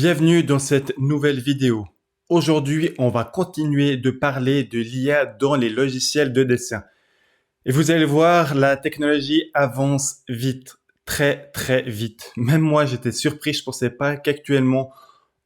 Bienvenue dans cette nouvelle vidéo. Aujourd'hui, on va continuer de parler de l'IA dans les logiciels de dessin. Et vous allez voir, la technologie avance vite, très vite. Même moi, j'étais surpris, je pensais pas qu'actuellement,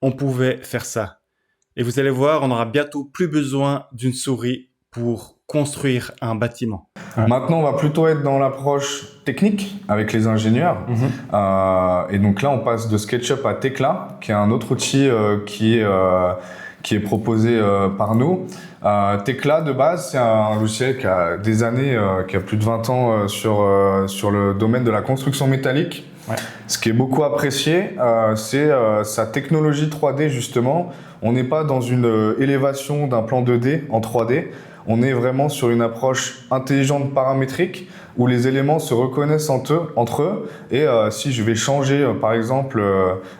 on pouvait faire ça. Et vous allez voir, on aura bientôt plus besoin d'une souris pour construire un bâtiment. Maintenant, on va plutôt être dans l'approche technique avec les ingénieurs. Et donc là, on passe de SketchUp à Tekla, qui est un autre outil qui est proposé par nous. Tekla, de base, c'est un logiciel qui a des années, qui a plus de 20 ans sur le domaine de la construction métallique. Ouais. Ce qui est beaucoup apprécié, c'est sa technologie 3D, justement. On n'est pas dans une élévation d'un plan 2D en 3D. On est vraiment sur une approche intelligente paramétrique où les éléments se reconnaissent entre eux. Et si je vais changer, par exemple,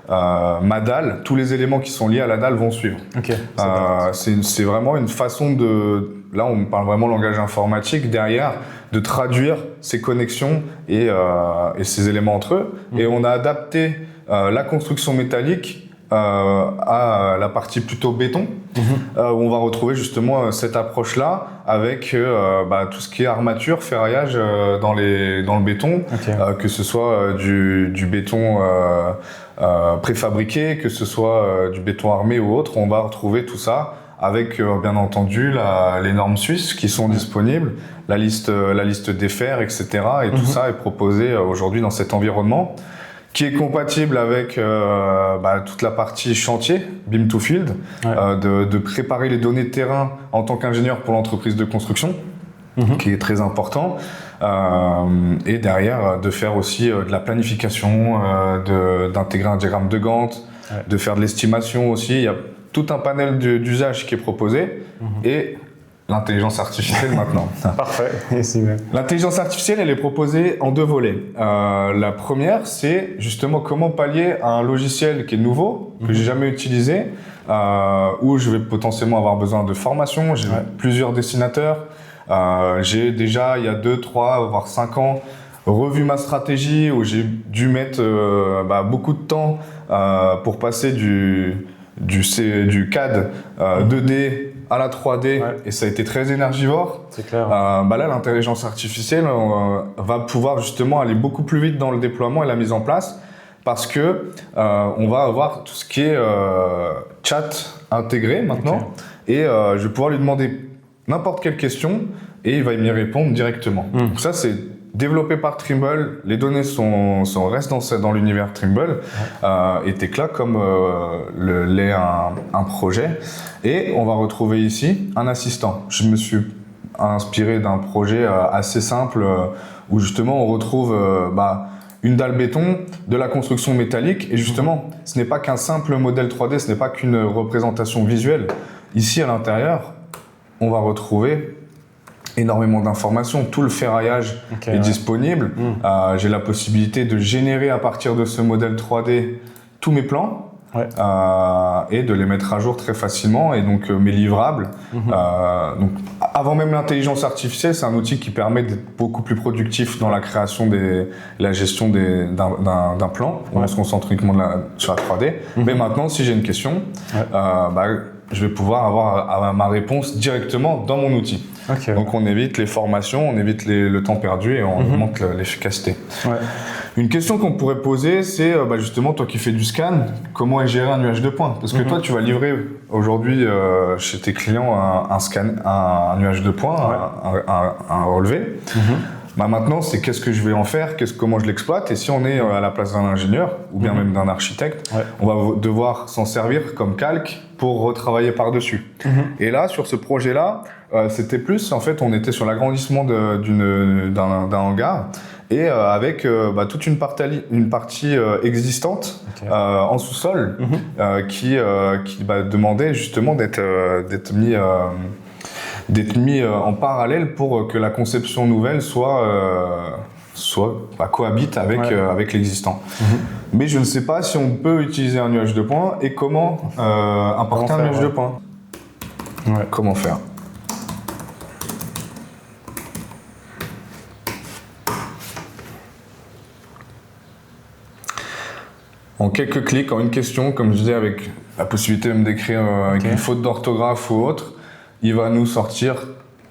ma dalle, tous les éléments qui sont liés à la dalle vont suivre. Okay, c'est vraiment une façon de... Là, on parle vraiment langage informatique derrière, de traduire ces connexions et ces éléments entre eux. Et on a adapté la construction métallique à la partie plutôt béton, où on va retrouver justement cette approche-là avec tout ce qui est armature, ferraillage dans le béton, que ce soit du béton préfabriqué, que ce soit du béton armé ou autre. On va retrouver tout ça avec bien entendu les normes suisses qui sont disponibles, la liste des fers, etc. Et tout ça est proposé aujourd'hui dans cet environnement, qui est compatible avec toute la partie chantier, BIM to Field, de préparer les données de terrain en tant qu'ingénieur pour l'entreprise de construction, qui est très important, et derrière de faire aussi de la planification, d'intégrer un diagramme de Gantt, de faire de l'estimation aussi. Il y a tout un panel d'usages qui est proposé, et l'intelligence artificielle maintenant. Parfait. L'intelligence artificielle, elle est proposée en deux volets. La première, c'est justement comment pallier à un logiciel qui est nouveau, que j'ai jamais utilisé, où je vais potentiellement avoir besoin de formation. J'ai plusieurs dessinateurs. J'ai déjà, il y a 2, 3, voire 5 ans, revu ma stratégie, où j'ai dû mettre beaucoup de temps pour passer du CAD 2D à la 3D, et ça a été très énergivore. C'est clair. Là, l'intelligence artificielle va pouvoir justement aller beaucoup plus vite dans le déploiement et la mise en place, parce que on va avoir tout ce qui est chat intégré maintenant, et je vais pouvoir lui demander n'importe quelle question et il va m'y répondre directement. Donc ça, c'est développé par Trimble. Les données restent dans l'univers Trimble, et Tekla comme l'est un projet. Et on va retrouver ici un assistant. Je me suis inspiré d'un projet assez simple où justement on retrouve une dalle béton, de la construction métallique, et justement ce n'est pas qu'un simple modèle 3D, ce n'est pas qu'une représentation visuelle. Ici à l'intérieur, on va retrouver énormément d'informations, tout le ferraillage est disponible. J'ai la possibilité de générer à partir de ce modèle 3D tous mes plans, et de les mettre à jour très facilement, et donc mes livrables. Donc, avant même l'intelligence artificielle, c'est un outil qui permet d'être beaucoup plus productif dans la création la gestion d'un plan. On se concentre uniquement sur la 3D. Mais maintenant, si j'ai une question, je vais pouvoir avoir ma réponse directement dans mon outil. Donc on évite les formations, on évite le temps perdu, et on augmente l'efficacité. Une question qu'on pourrait poser, c'est justement, toi qui fais du scan, comment est géré un nuage de points? Parce que toi, tu vas livrer aujourd'hui chez tes clients un nuage de points, un relevé. Maintenant, c'est qu'est-ce que je vais en faire, comment je l'exploite. Et si on est à la place d'un ingénieur ou bien même d'un architecte, on va devoir s'en servir comme calque pour retravailler par-dessus. Et là, sur ce projet-là, c'était plus, en fait, on était sur l'agrandissement d'un hangar, et avec toute une partie existante en sous-sol qui demandait justement d'être mis en parallèle pour que la conception nouvelle cohabite avec l'existant. Mais je ne sais pas si on peut utiliser un nuage de points et comment importer un nuage de points. Comment faire? En quelques clics, en une question, comme je disais, avec la possibilité même d'écrire avec une faute d'orthographe ou autre, il va nous sortir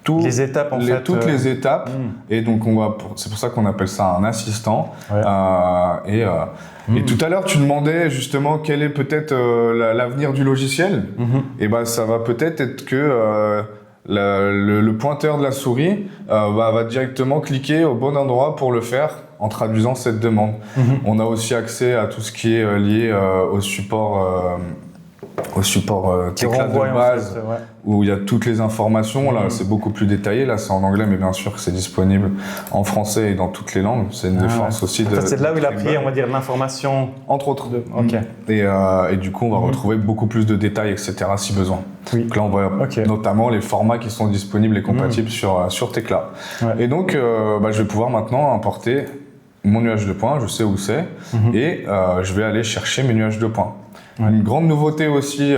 les étapes, toutes les étapes. Et donc, c'est pour ça qu'on appelle ça un assistant. Ouais. Et tout à l'heure, tu demandais justement quel est peut-être l'avenir du logiciel. Et ben, ça va peut-être être que le pointeur de la souris va directement cliquer au bon endroit pour le faire en traduisant cette demande. On a aussi accès à tout ce qui est lié au support teclade de base, en fait, où il y a toutes les informations. Là, c'est beaucoup plus détaillé. Là, c'est en anglais, mais bien sûr que c'est disponible en français et dans toutes les langues. C'est une défense aussi de... C'est là où il a pris, on va dire, l'information. Entre autres. Ok. Et du coup, on va retrouver beaucoup plus de détails, etc. si besoin. Oui. Donc là, on voit notamment les formats qui sont disponibles et compatibles sur Tecla. Ouais. Et donc, je vais pouvoir maintenant importer mon nuage de points. Je sais où c'est. Et je vais aller chercher mes nuages de points. Une grande nouveauté aussi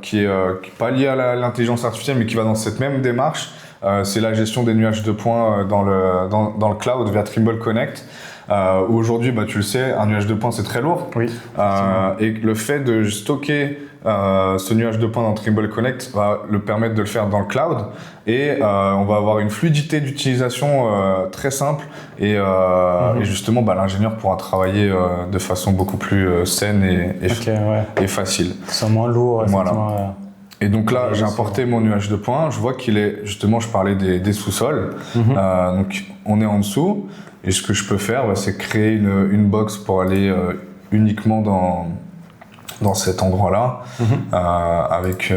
qui est pas liée à l'intelligence artificielle, mais qui va dans cette même démarche, c'est la gestion des nuages de points dans le cloud via Trimble Connect. Où aujourd'hui, tu le sais, un nuage de points c'est très lourd. Oui. Et le fait de stocker ce nuage de points dans Trimble Connect va le permettre de le faire dans le cloud. Et on va avoir une fluidité d'utilisation très simple. Et justement, l'ingénieur pourra travailler de façon beaucoup plus saine et facile. C'est moins lourd. Voilà. Et donc là, j'ai importé mon nuage de points. Je vois qu'il est, justement, je parlais des sous-sols. Donc, on est en dessous. Et ce que je peux faire, c'est créer une box pour aller uniquement dans cet endroit-là, avec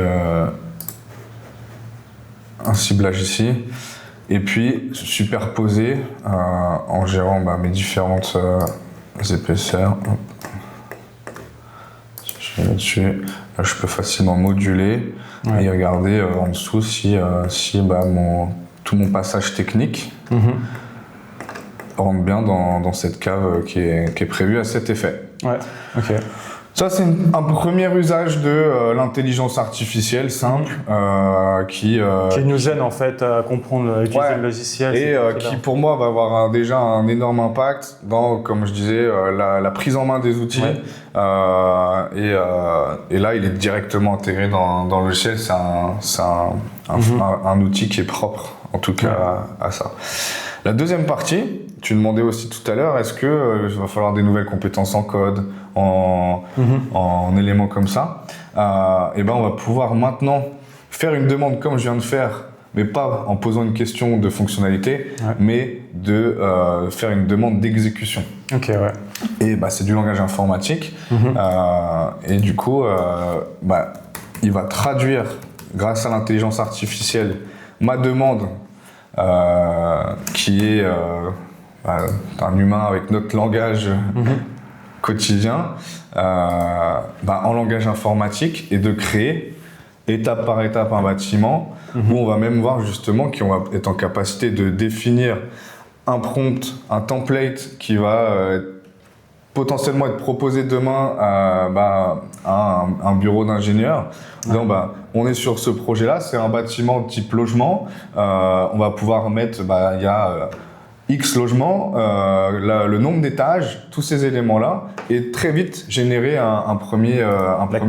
un ciblage ici. Et puis, superposer en gérant mes différentes épaisseurs. Je vais là-dessus. Là, je peux facilement moduler et regarder en dessous si tout mon passage technique rentre bien dans cette cave qui est prévue à cet effet. Ouais, ok. Ça, c'est un premier usage de l'intelligence artificielle simple qui nous aide en fait à comprendre, utiliser le logiciel. Et qui, pour moi, va avoir déjà un énorme impact dans, comme je disais, la prise en main des outils. Et là, il est directement intégré dans le logiciel. C'est un outil qui est propre, en tout cas, à ça. La deuxième partie, tu demandais aussi tout à l'heure, est-ce que il va falloir des nouvelles compétences en code, en éléments comme ça. Et on va pouvoir maintenant faire une demande comme je viens de faire, mais pas en posant une question de fonctionnalité, mais de faire une demande d'exécution. Ok, ouais. Et c'est du langage informatique. Et du coup, il va traduire, grâce à l'intelligence artificielle, ma demande qui est un humain avec notre langage quotidien en langage informatique, et de créer étape par étape un bâtiment où on va même voir justement qu'on va être en capacité de définir un prompt, un template qui va potentiellement être proposé demain à un bureau d'ingénieur. On est sur ce projet-là, c'est un bâtiment type logement. On va pouvoir mettre, il y a X logements, le nombre d'étages, tous ces éléments-là, et très vite générer un premier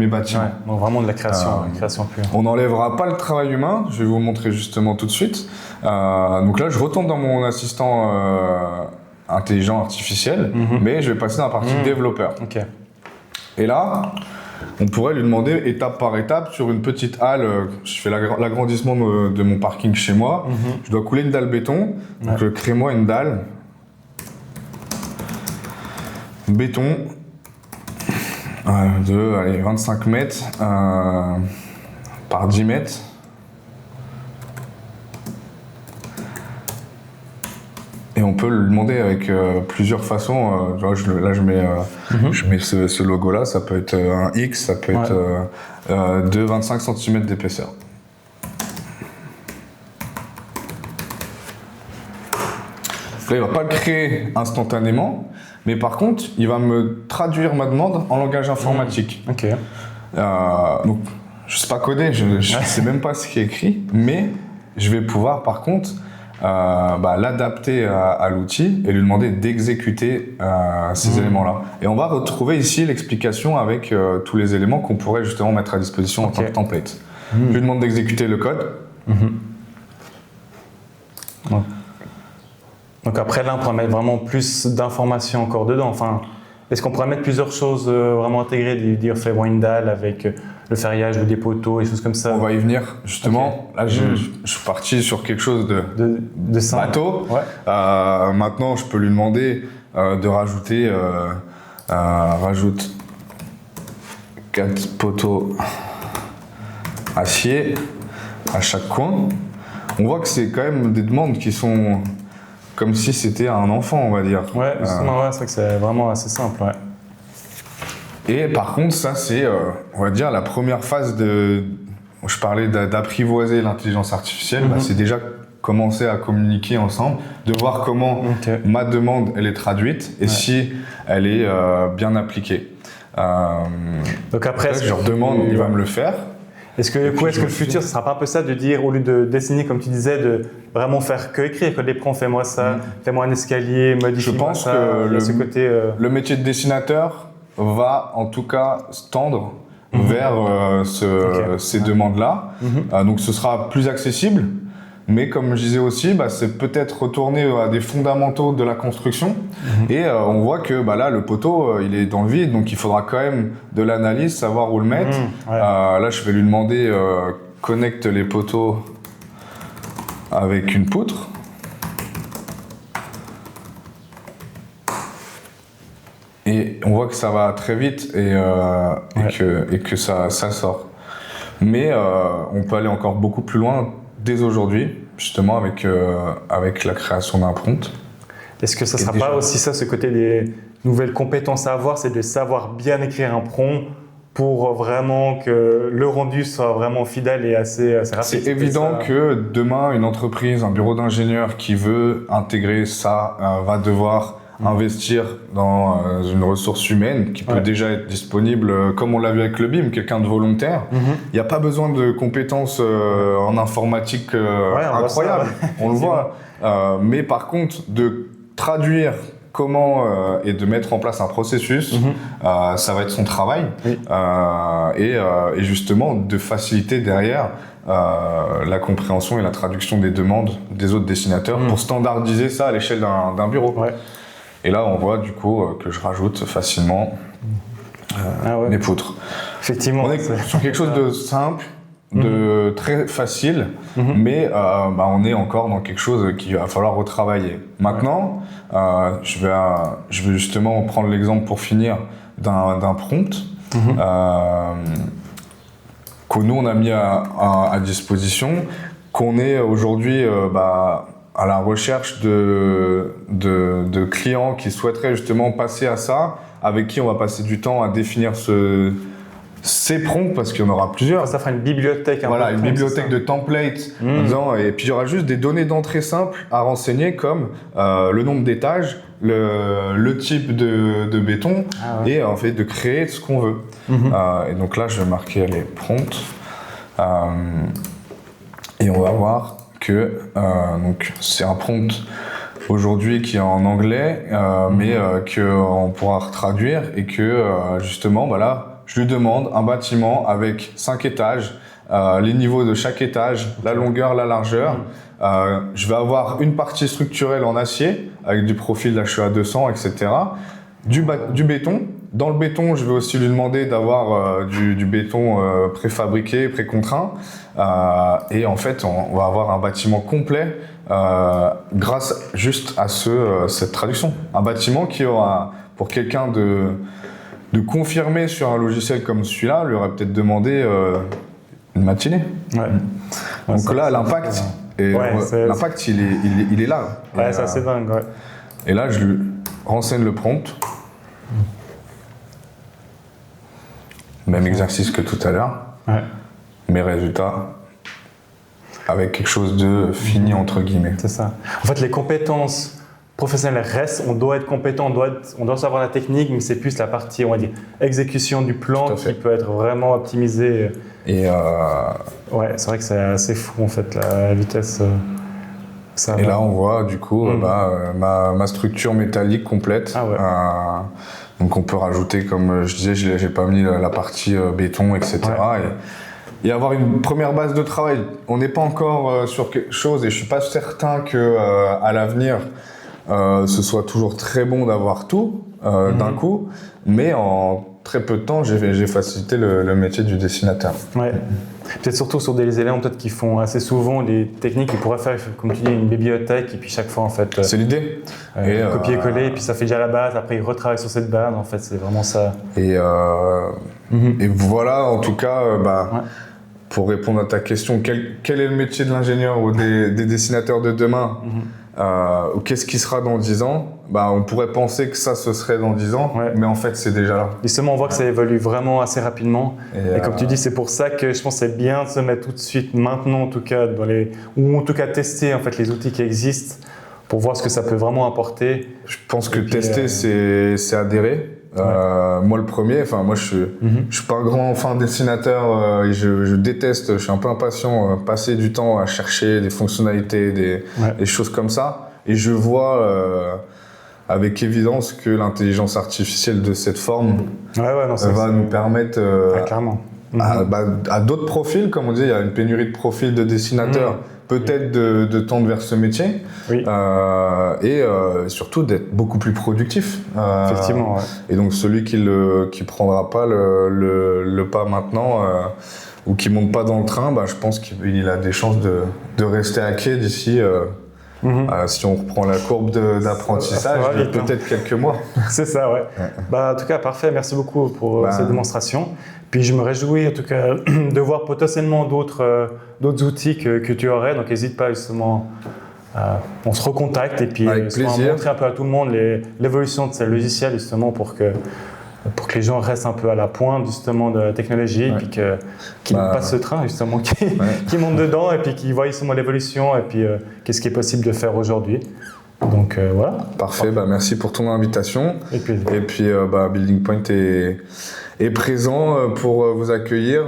bâtiment. Ouais, donc vraiment de la création pure. On n'enlèvera pas le travail humain, je vais vous montrer justement tout de suite. Donc là, je retourne dans mon assistant intelligent artificiel, mais je vais passer dans la partie développeur. Okay. Et là, on pourrait lui demander étape par étape sur une petite halle. Je fais l'agrandissement de mon parking chez moi. Je dois couler une dalle béton. Donc, crée-moi une dalle béton de 25 mètres par 10 mètres. Et on peut le demander avec plusieurs façons. Je mets ce logo-là, ça peut être un X, ça peut être de 25 cm d'épaisseur. Là, il ne va pas le créer instantanément, mais par contre, il va me traduire ma demande en langage informatique. Ok. Donc, je ne sais pas coder, je ne sais même pas ce qui est écrit, mais je vais pouvoir par contre l'adapter à l'outil et lui demander d'exécuter ces éléments-là. Et on va retrouver ici l'explication avec tous les éléments qu'on pourrait justement mettre à disposition en tant que template. Je lui demande d'exécuter le code. Donc après là, on pourrait mettre vraiment plus d'informations encore dedans. Enfin, est-ce qu'on pourrait mettre plusieurs choses vraiment intégrées, dire fais-moi une dalle avec le ferriage ou des poteaux et choses comme ça? On va y venir justement. Là, je suis parti sur quelque chose de simple. bateau. Maintenant, je peux lui demander de rajouter rajoute 4 poteaux acier à chaque coin. On voit que c'est quand même des demandes qui sont comme si c'était un enfant, on va dire. Ouais, justement, c'est vrai que c'est vraiment assez simple. Ouais. Et par contre, ça c'est, on va dire, la première phase de... Je parlais d'apprivoiser l'intelligence artificielle, c'est déjà commencer à communiquer ensemble, de voir comment ma demande, elle est traduite et si elle est bien appliquée. Donc après, je leur demande, il va me le faire. Est-ce que le futur, ce ne sera pas un peu ça de dire, au lieu de dessiner, comme tu disais, de vraiment faire que écrire, que les prompts, fais-moi ça, fais-moi un escalier, modifie-moi ça. Je pense que le métier de dessinateur va en tout cas tendre vers ces demandes-là. Donc ce sera plus accessible. Mais comme je disais aussi, c'est peut-être retourner à des fondamentaux de la construction. Et on voit que là, le poteau, il est dans le vide, donc il faudra quand même de l'analyse, savoir où le mettre. Là, je vais lui demander connecte les poteaux avec une poutre. Et on voit que ça va très vite et que ça sort. Mais on peut aller encore beaucoup plus loin dès aujourd'hui, justement avec la création d'un prompt. Est-ce que ça ne sera pas aussi ça, ce côté des nouvelles compétences à avoir, c'est de savoir bien écrire un prompt pour vraiment que le rendu soit vraiment fidèle et assez rapide? C'est évident que demain, une entreprise, un bureau d'ingénieurs qui veut intégrer ça va devoir investir dans une ressource humaine qui peut déjà être disponible, comme on l'a vu avec le BIM, quelqu'un de volontaire. Il n'y a pas besoin de compétences en informatique incroyables, on le voit. Mais par contre, de traduire comment et de mettre en place un processus, ça va être son travail. Et justement, de faciliter derrière la compréhension et la traduction des demandes des autres dessinateurs pour standardiser ça à l'échelle d'un bureau. Et là, on voit du coup que je rajoute facilement les poutres. Effectivement. On est sur quelque chose de simple, de très facile, mais on est encore dans quelque chose qu'il va falloir retravailler. Maintenant, je vais justement prendre l'exemple pour finir d'un prompt que nous on a mis à disposition, qu'on est aujourd'hui à la recherche de clients qui souhaiteraient justement passer à ça, avec qui on va passer du temps à définir ces prompts, parce qu'il y en aura plusieurs. Ça fera une bibliothèque. Voilà, une bibliothèque de templates. Et puis il y aura juste des données d'entrée simples à renseigner, comme le nombre d'étages, le type de béton, et en fait de créer ce qu'on veut. Et donc là, je vais marquer les prompts. Et on va voir que donc c'est un prompt aujourd'hui qui est en anglais, mais qu'on pourra traduire, et que justement, là, je lui demande un bâtiment avec 5 étages, les niveaux de chaque étage, la longueur, la largeur. Je vais avoir une partie structurelle en acier avec du profil d'HEA 200, etc. Du béton. Dans le béton, je vais aussi lui demander d'avoir du béton préfabriqué, précontraint. Et en fait, on va avoir un bâtiment complet grâce juste à cette traduction. Un bâtiment qui aura, pour quelqu'un de confirmer sur un logiciel comme celui-là, lui aurait peut-être demandé une matinée. Donc là, l'impact, l'impact, il est là. Ouais, c'est assez dingue. Ouais. Et là, je lui renseigne le prompt. Même exercice que tout à l'heure. Mes résultats avec quelque chose de fini entre guillemets. C'est ça. En fait, les compétences professionnelles restent. On doit être compétent, on doit savoir la technique, mais c'est plus la partie, on va dire, exécution du plan qui peut être vraiment optimisée. Et ouais, c'est vrai que c'est assez fou en fait la vitesse. Ça Et va. là, on voit du coup ma structure métallique complète. Ah ouais. Donc on peut rajouter, comme je disais, j'ai pas mis la partie béton, etc. Ouais. Et avoir une première base de travail. On n'est pas encore sur quelque chose et je suis pas certain que à l'avenir ce soit toujours très bon d'avoir tout d'un coup, mais en très peu de temps, j'ai facilité le métier du dessinateur. Ouais. Peut-être surtout sur des éléments peut-être qui font assez souvent des techniques qui pourraient faire, comme tu dis, une bibliothèque et puis chaque fois en fait C'est l'idée. copier-coller et puis ça fait déjà la base, après ils retravaillent sur cette base, en fait c'est vraiment ça. Et voilà, en tout cas, pour répondre à ta question, quel est le métier de l'ingénieur ou des dessinateurs de demain, ou qu'est-ce qui sera dans 10 ans? On pourrait penser que ça, ce serait dans 10 ans, mais en fait, c'est déjà là. Justement, on voit que ça évolue vraiment assez rapidement. Et comme tu dis, c'est pour ça que je pense que c'est bien de se mettre tout de suite, maintenant en tout cas, ou en tout cas tester en fait, les outils qui existent pour voir ce que ça peut vraiment apporter. Je pense que tester, c'est adhérer. Moi le premier, moi je suis pas un grand fan dessinateur et je déteste, je suis un peu impatient passer du temps à chercher des fonctionnalités, des choses comme ça, et je vois avec évidence que l'intelligence artificielle de cette forme va nous permettre clairement. à d'autres profils, comme on dit, il y a une pénurie de profils de dessinateurs, peut-être de tendre vers ce métier, et surtout d'être beaucoup plus productif. Effectivement, ouais. Et donc celui qui prendra pas le pas maintenant ou qui monte pas dans le train, je pense qu'il a des chances de rester à quai d'ici. Si on reprend la courbe d'apprentissage, peut-être quelques mois. C'est ça, ouais. En tout cas, parfait. Merci beaucoup pour cette démonstration. Puis je me réjouis en tout cas de voir potentiellement d'autres outils que tu aurais. Donc n'hésite pas justement, on se recontacte et puis montrer un peu à tout le monde l'évolution de ces logiciels justement pour que les gens restent un peu à la pointe justement de la technologie et puis qu'ils passent ce train justement, qui montent dedans et puis qu'ils voient justement l'évolution et puis qu'est-ce qui est possible de faire aujourd'hui. Donc voilà. Parfait, merci pour ton invitation. Et puis Building Point est présent pour vous accueillir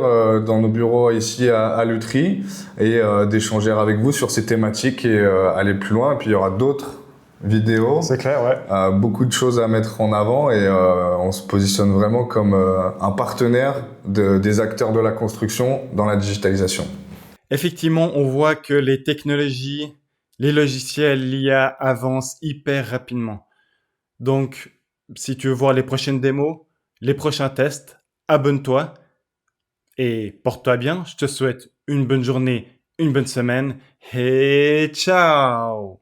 dans nos bureaux ici à Lutry et d'échanger avec vous sur ces thématiques et aller plus loin. Et puis il y aura d'autres vidéos. C'est clair, ouais. Beaucoup de choses à mettre en avant et on se positionne vraiment comme un partenaire des acteurs de la construction dans la digitalisation. Effectivement, on voit que les technologies, les logiciels, l'IA avancent hyper rapidement. Donc, si tu veux voir les prochaines démos, les prochains tests, abonne-toi et porte-toi bien. Je te souhaite une bonne journée, une bonne semaine et ciao!